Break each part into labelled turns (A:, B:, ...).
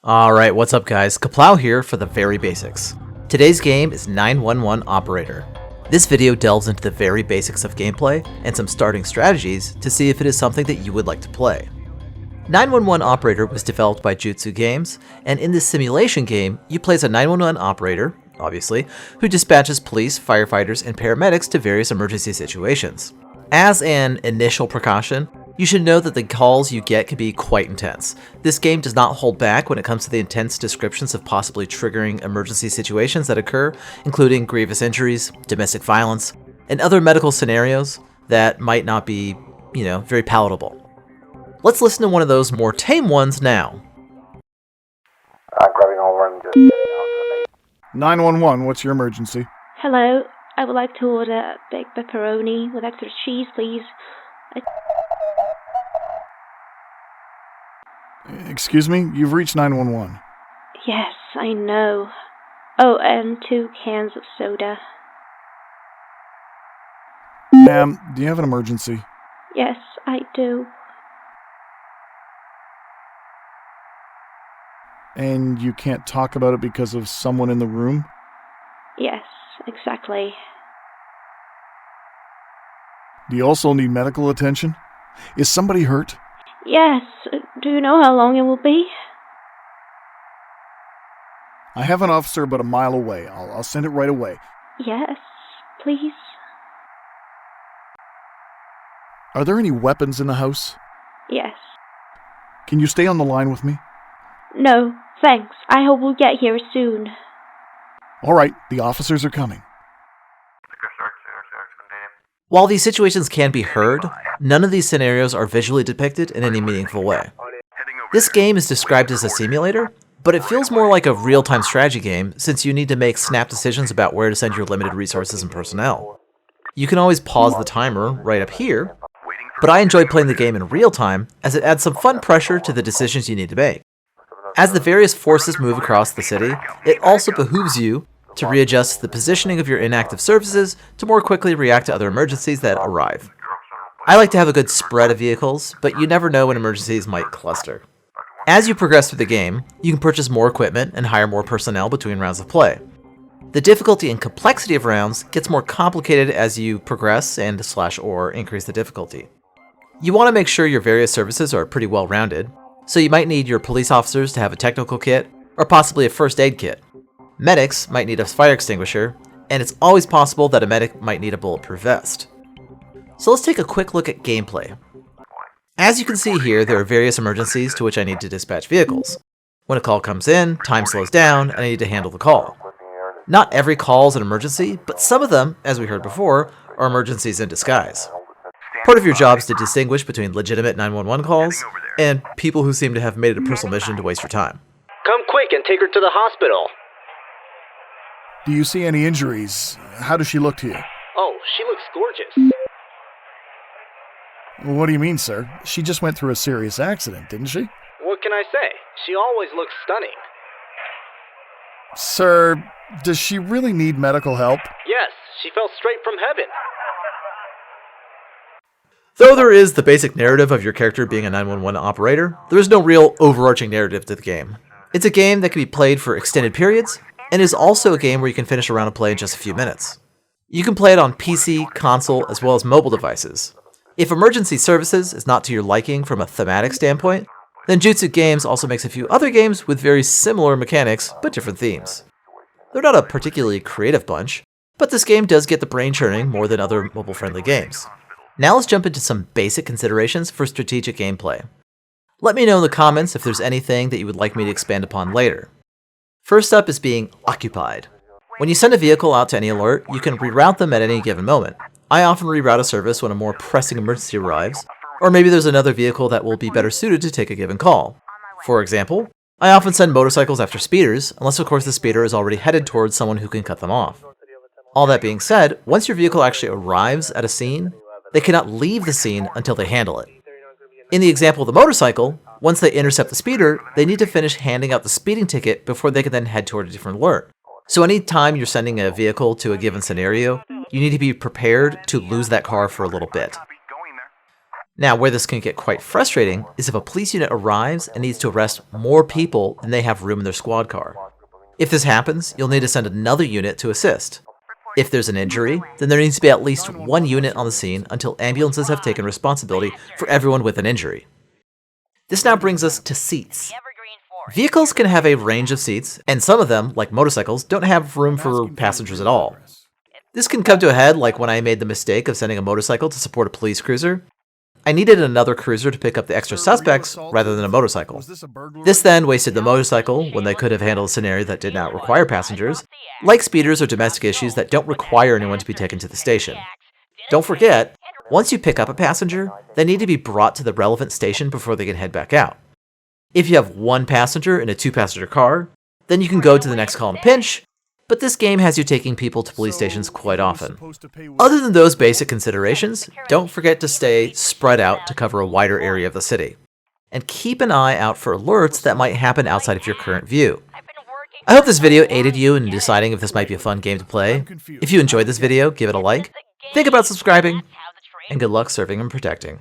A: Alright, what's up guys? Kaplow here for the very basics. Today's game is 911 Operator. This video delves into the very basics of gameplay and some starting strategies to see if it is something that you would like to play. 911 Operator was developed by Jutsu Games, and in this simulation game, you play as a 911 operator, obviously, who dispatches police, firefighters, and paramedics to various emergency situations. As an initial precaution, you should know that the calls you get can be quite intense. This game does not hold back when it comes to the intense descriptions of possibly triggering emergency situations that occur, including grievous injuries, domestic violence, and other medical scenarios that might not be, very palatable. Let's listen to one of those more tame ones now.
B: Grabbing over and just getting out to the
C: 911, what's your emergency?
D: Hello, I would like to order a big pepperoni with extra cheese, please.
C: Excuse me? You've reached 911.
D: Yes, I know. Oh, and 2 cans of soda.
C: Ma'am, do you have an emergency?
D: Yes, I do.
C: And you can't talk about it because of someone in the room?
D: Yes, exactly.
C: Do you also need medical attention? Is somebody hurt?
D: Yes, do you know how long it will be?
C: I have an officer about a mile away. I'll send it right away.
D: Yes, please.
C: Are there any weapons in the house?
D: Yes.
C: Can you stay on the line with me?
D: No, thanks. I hope we'll get here soon.
C: All right, the officers are coming.
A: While these situations can be heard, none of these scenarios are visually depicted in any meaningful way. This game is described as a simulator, but it feels more like a real-time strategy game since you need to make snap decisions about where to send your limited resources and personnel. You can always pause the timer right up here, but I enjoy playing the game in real time as it adds some fun pressure to the decisions you need to make. As the various forces move across the city, it also behooves you to readjust the positioning of your inactive services to more quickly react to other emergencies that arrive. I like to have a good spread of vehicles, but you never know when emergencies might cluster. As you progress through the game, you can purchase more equipment and hire more personnel between rounds of play. The difficulty and complexity of rounds gets more complicated as you progress and/or increase the difficulty. You want to make sure your various services are pretty well rounded, so you might need your police officers to have a technical kit, or possibly a first aid kit. Medics might need a fire extinguisher, and it's always possible that a medic might need a bulletproof vest. So let's take a quick look at gameplay. As you can see here, there are various emergencies to which I need to dispatch vehicles. When a call comes in, time slows down, and I need to handle the call. Not every call is an emergency, but some of them, as we heard before, are emergencies in disguise. Part of your job is to distinguish between legitimate 911 calls and people who seem to have made it a personal mission to waste your time.
E: Come quick and take her to the hospital.
C: Do you see any injuries? How does she look to you?
E: Oh, she looks gorgeous.
C: What do you mean, sir? She just went through a serious accident, didn't she?
E: What can I say? She always looks stunning.
C: Sir, does she really need medical help?
E: Yes, she fell straight from heaven.
A: Though there is the basic narrative of your character being a 911 operator, there is no real overarching narrative to the game. It's a game that can be played for extended periods, and is also a game where you can finish a round of play in just a few minutes. You can play it on PC, console, as well as mobile devices. If emergency services is not to your liking from a thematic standpoint, then Jutsu Games also makes a few other games with very similar mechanics, but different themes. They're not a particularly creative bunch, but this game does get the brain churning more than other mobile-friendly games. Now let's jump into some basic considerations for strategic gameplay. Let me know in the comments if there's anything that you would like me to expand upon later. First up is being occupied. When you send a vehicle out to any alert, you can reroute them at any given moment. I often reroute a service when a more pressing emergency arrives, or maybe there's another vehicle that will be better suited to take a given call. For example, I often send motorcycles after speeders, unless of course the speeder is already headed towards someone who can cut them off. All that being said, once your vehicle actually arrives at a scene, they cannot leave the scene until they handle it. In the example of the motorcycle, once they intercept the speeder, they need to finish handing out the speeding ticket before they can then head toward a different alert. So anytime you're sending a vehicle to a given scenario, you need to be prepared to lose that car for a little bit. Now, where this can get quite frustrating is if a police unit arrives and needs to arrest more people than they have room in their squad car. If this happens, you'll need to send another unit to assist. If there's an injury, then there needs to be at least one unit on the scene until ambulances have taken responsibility for everyone with an injury. This now brings us to seats. Vehicles can have a range of seats, and some of them, like motorcycles, don't have room for passengers at all. This can come to a head like when I made the mistake of sending a motorcycle to support a police cruiser. I needed another cruiser to pick up the extra suspects rather than a motorcycle. This then wasted the motorcycle when they could have handled a scenario that did not require passengers, like speeders or domestic issues that don't require anyone to be taken to the station. Don't forget, once you pick up a passenger, they need to be brought to the relevant station before they can head back out. If you have one passenger in a two-passenger car, then you can go to the next call in a pinch, but this game has you taking people to police stations quite often. Other than those basic considerations, don't forget to stay spread out to cover a wider area of the city. And keep an eye out for alerts that might happen outside of your current view. I hope this video aided you in deciding if this might be a fun game to play. If you enjoyed this video, give it a like, think about subscribing, and good luck serving and protecting.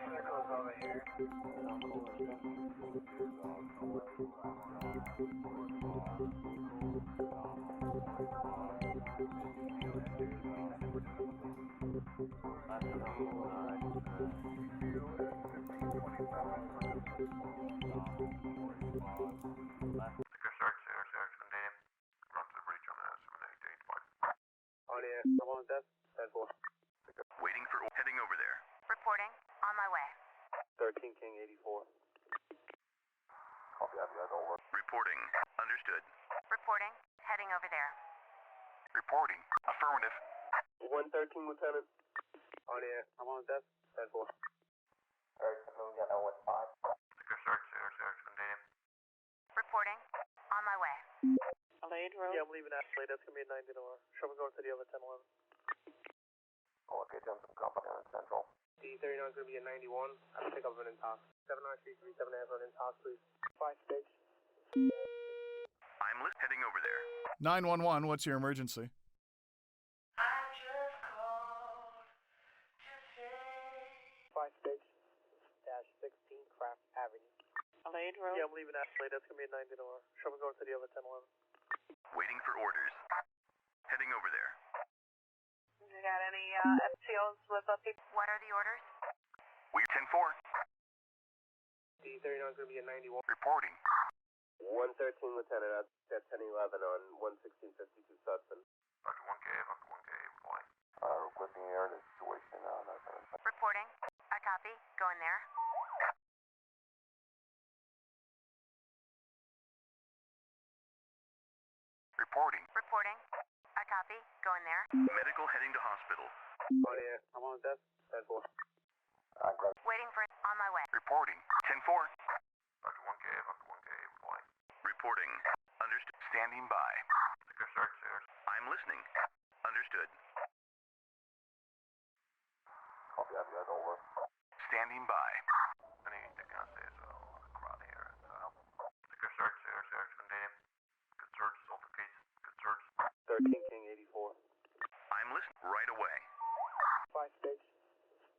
B: Circles over here.
F: Waiting for heading over there.
G: Reporting. On my way.
B: 13 King 84. Copy that, over.
F: Reporting. Understood.
G: Reporting. Heading over there.
F: Reporting. Affirmative.
B: 113 Lieutenant. On air. I'm on desk. 10-4. Alright, we got that 1-5.
G: Reporting. On my way.
H: Adelaide Road.
B: Yeah, I'm leaving Adelaide. That's gonna be a 90 door. Should we go to the other 10-11?
F: Oh, okay, jump some company on Central.
B: D39 is gonna be a 91. I'll pick up an intox. 79337 have an intox, please. 5 stage.
F: I'm heading over there.
C: 911, what's your emergency?
B: 5 stage. Dash 16 Craft Avenue.
H: Adelaide Road.
B: Yeah, I'm leaving Adelaide. That's gonna be a 90 door. Should we go to the other 10-11?
F: Waiting for orders. Heading over there.
H: You got any FTOs with people?
G: What are the orders?
F: We 10-4.
B: D39 is gonna be a 91.
F: Reporting.
B: 113 Lieutenant at 1011 on 11652 Sudson.
F: Dr. 1K, reply. Requesting air in the situation now.
G: Reporting. I copy. Going there.
F: Reporting.
G: Reporting. I copy. Going there.
F: Medical heading to hospital.
B: On air. I'm on desk. 10-4.
G: Waiting for on my way.
F: Reporting. 10-4. Dr. 1K, reply. Reporting. Understood. Standing by. I'm listening. Understood.
B: Copy that, over.
F: Standing by. Anything I say is a crowd here. Good search, Good search, Sultan case. Good search.
B: 13 King 84.
F: I'm listening right away.
B: 5 stage.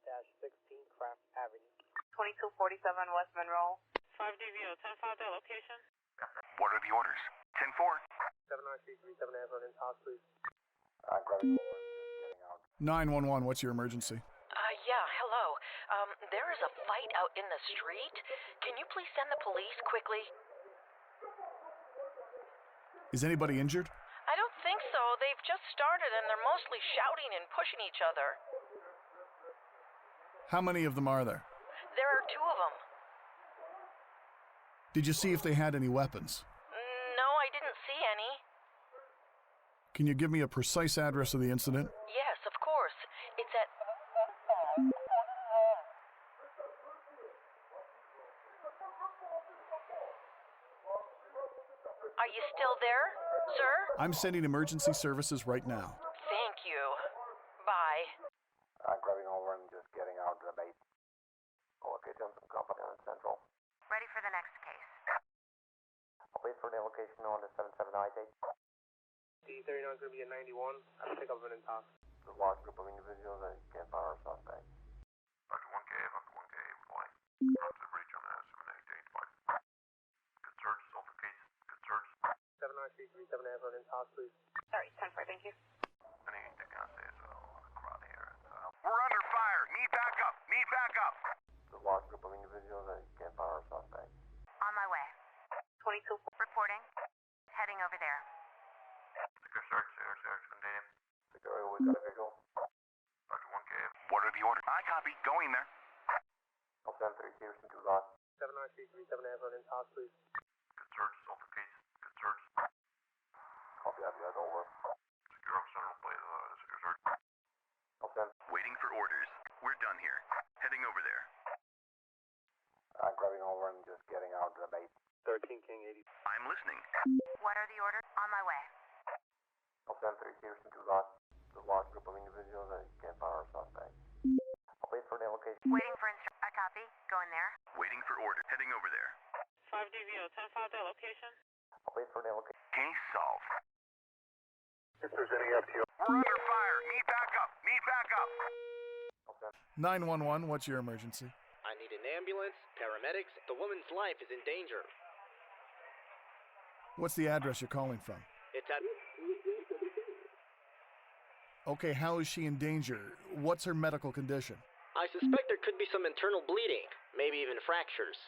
B: Dash 16 Craft Avenue.
H: 2247 West Monroe. 5DVO, 10-5 that location.
F: What are the orders? 10-4.
B: 79337 have an intox, please.
C: 911, what's your emergency?
I: Yeah, hello. There is a fight out in the street. Can you please send the police quickly?
C: Is anybody injured?
I: I don't think so. They've just started and they're mostly shouting and pushing each other.
C: How many of them are there?
I: There are 2 of them.
C: Did you see if they had any weapons?
I: No, I didn't see any.
C: Can you give me a precise address of the incident?
I: Yes, of course. It's at... Are you still there, sir?
C: I'm sending emergency services right now.
I: Thank you. Bye.
B: I'm grabbing over and just getting out of the base. Oh, okay, jump some company on Central.
G: Ready for the next case.
B: I'll wait for the location on the 7798. D39 is going to be a 91. I'll pick up an intox. The large group of individuals that can't fire our suspect.
F: Dr. 1K, reply. Drop to the breach on the 7885. Good search, Sultan case. Good search.
B: 79337 have an intox, please.
H: Sorry, 10-4, thank you.
F: Anything I say is a crowd here. We're under fire. Need backup. Need backup.
B: The large group of individuals that can't fire our suspect.
G: On my way.
H: 22.
G: Reporting. Heading over there.
F: Good search, name.
B: Security, we got a visual.
F: Dr. 1K. What are the orders? I copy. Going there.
B: I'll send 3 Houston to lot. 79337 have an intox, please.
F: Good search, Sultan case. Good search.
B: Copy that, over.
F: Secure up Central, please. Secure search.
B: I'll send.
F: Waiting for orders. We're done here. Heading over there.
B: I'm grabbing over and just getting out of the base. 13 King 80.
F: I'm listening.
G: What are the orders? On my way.
B: I'll send 3 Houston to lot. The large group of individuals that can't fire our suspect. I'll wait for the location.
G: Waiting for I copy. Going there.
F: Waiting for orders. Heading over there.
H: 5DVO, 10-5 that location.
B: I'll wait for the location.
F: Case solved.
B: If there's any FTO.
F: We're under fire. Need backup. Need backup.
B: I'll send.
C: 911, what's your emergency?
E: I need an ambulance, paramedics. The woman's life is in danger.
C: What's the address you're calling from?
E: It's at...
C: Okay, how is she in danger? What's her medical condition?
E: I suspect there could be some internal bleeding, maybe even fractures.